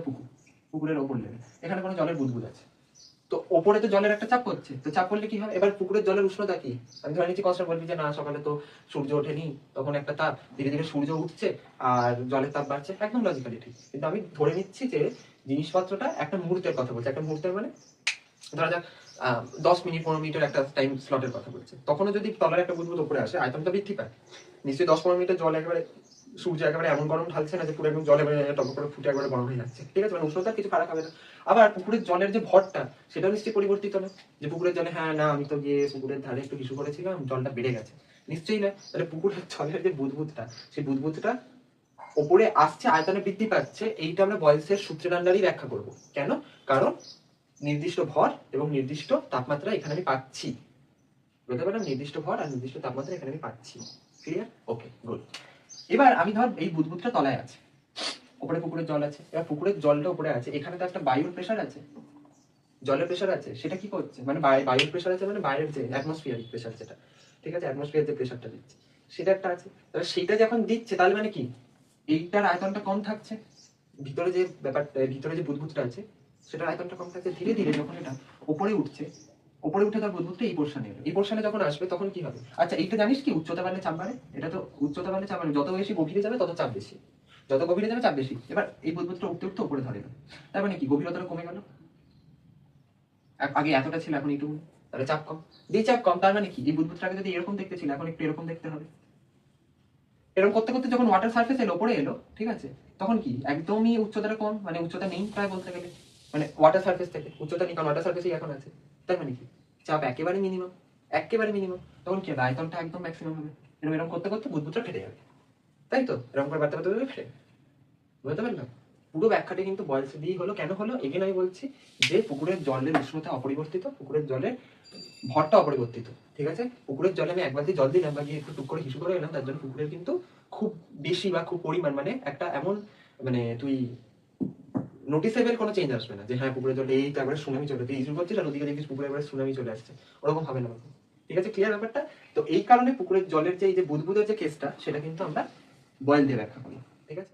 পুকুর, পুকুরের ওপর লেভেল, এখানে কোনো জলের বুদবুদ আছে, তো ওপরে তো জলের একটা চাপ পড়ছে, তো চাপ পড়লে কি হবে, এবার পুকুরের জলের উষ্ণতা কি, আমি ধরে নিচ্ছি কনস্ট্যান্ট, বলবি যে না সকালে তো সূর্য ওঠেনি, তখন একটা তাপ, ধীরে ধীরে সূর্য উঠছে আর জলের তাপ বাড়ছে, একদম লজিক্যালি ঠিক, কিন্তু আমি ধরে নিচ্ছি যে জিনিসপত্রটা একটা মুহূর্তের কথা বলছে, একটা মুহূর্তের মানে ধরা যাক 10 মিনিট 15 মিনিটের একটা টাইম স্লটের কথা বলছে, তখনও যদি তলার একটা বুদবুদ উপরে আসে আয়তনটা বৃদ্ধি পায়, নিশ্চয়ই 10-15 মিনিটের জল একেবারে সূর্য একেবারে এমন গরম ঢালছে না যে পুরো একদম জল এবারে টপ করে ফুটে একবারে গরম হয়ে যাচ্ছে, ঠিক আছে, মানে উষ্ণতার কিছু ফারাক হবে না। আবার পুকুরের জলের যে ভরটা সেটাও নিশ্চয়ই পরিবর্তিত না, যে পুকুরের জলে হ্যাঁ না আমি তো গিয়ে পুকুরের ধারে একটু হিসু করেছিলাম জলটা বেড়ে গেছে, নিশ্চয়ই না। তাহলে পুকুরের জলের যে বুদবুদটা, সেই বুদবুদটা ওপরে আসছে, আয়তনে বৃদ্ধি পাচ্ছে, এইটা আমরা বয়েলসের সূত্রের আন্ডারই ব্যাখ্যা করব। কেন? কারণ নির্দিষ্ট ভর এবং নির্দিষ্ট তাপমাত্রা এখানে আমি পাচ্ছি, বলতে পারলাম নির্দিষ্ট ভর আর নির্দিষ্ট তাপমাত্রা এখানে আমি পাচ্ছি। ক্লিয়ার? ওকে, গুড। এবার আমি ধর এই বুদবুদটা তলায় আছে, উপরে পুকুরের জল আছে, এবার পুকুরের জলটা উপরে আছে, এখানে তো একটা বায়ুর প্রেশার আছে, জলের প্রেশার আছে, সেটা কি করছে, মানে বায়ুর প্রেশার আছে, মানে বাইরের যে অ্যাটমসফিয়ারিক প্রেশার যেটা, ঠিক আছে, অ্যাটমসফিয়ার যে প্রেশারটা দিচ্ছে সেটা একটা আছে, তাহলে সেটা যখন দিচ্ছে তাহলে মানে কি এইটার আয়তনটা কম থাকছে, ভিতরে যে ব্যাপারটা, ভিতরে যে বুদবুদটা আছে সেটার আয়তনটা কম থাকছে, ধীরে ধীরে যখন এটা উপরে উঠছে, উপরে উঠে তার বুদবুদটা এই পোর্শনে এলো, এই পোর্শনে যখন আসবে তখন কি হবে, আচ্ছা এইটা জানিস কি উচ্চতা বাড়লে চাপ বাড়ে, এটা তো উচ্চতা বাড়লে চাপ বাড়ে, যত বেশি গভীরে যাবে তত চাপ বেশি, যত গভীরে যাবে চাপ বেশি। এবার এই বুদবুদটা উঠতে উঠতে উপরে ধরে এলো, তার মানে কি গভীরতাটা কমে গেল, আগে এতটা ছিল এখন এইটুকু, তাহলে চাপ কম, যেই চাপ কম তার মানে কি এই বুদবুদটাকে যদি এরকম দেখতে ছিল এখন একটু এরকম দেখতে হবে, এরকম করতে করতে যখন ওয়াটার সারফেস এলো উপরে এলো, ঠিক আছে, তখন কি একদমই উচ্চতাটা কম, মানে উচ্চতা নেই প্রায় বলতে গেলে, মানে ওয়াটার সারফেস থেকে উচ্চতা নেই, কারণ ওয়াটার সারফেসেই এখন আছে, তার মানে কি চাপ একেবারে মিনিমাম, একেবারে মিনিমাম, তখন কি হবে আয়তনটা একদম ম্যাক্সিমাম হবে, এরকম এরকম করতে করতে বুদবুদটা ফেটে যাবে, তাই তো, এরকম করে বাড়তে বাড়তে ফেটে, বুঝতে পারলাম। পুরো ব্যাখ্যাটা কিন্তু বয়েলস দিয়েই হলো, কেন হলো এগেন আমি বলছি যে পুকুরের জলের উষ্ণতা অপরিবর্তিত, পুকুরের জলের ভরটা অপরিবর্তিত, ঠিক আছে, পুকুরের জলে আমি এক বালতি জল দিলাম বা গিয়ে একটু টুক করে হিসু করে এলাম, তার জন্য পুকুরের কিন্তু খুব বেশি বা খুব পরিমাণ, মানে একটা এমন, মানে তুই নোটিসেবল কোনো চেঞ্জ আসবে না যে হ্যাঁ পুকুরের জলে এই তো একবারে সুনামি চলে, তুই হিসু করছিস আর ওদিকে দেখিস পুকুরে একবারে সুনামি চলে আসছে, ওরকম হবে না, ঠিক আছে, ক্লিয়ার ব্যাপারটা। তো এই কারণে পুকুরের জলের যে এই যে বুদবুদের যে কেসটা সেটা কিন্তু আমরা বয়েল দিয়ে ব্যাখ্যা করি, ঠিক আছে।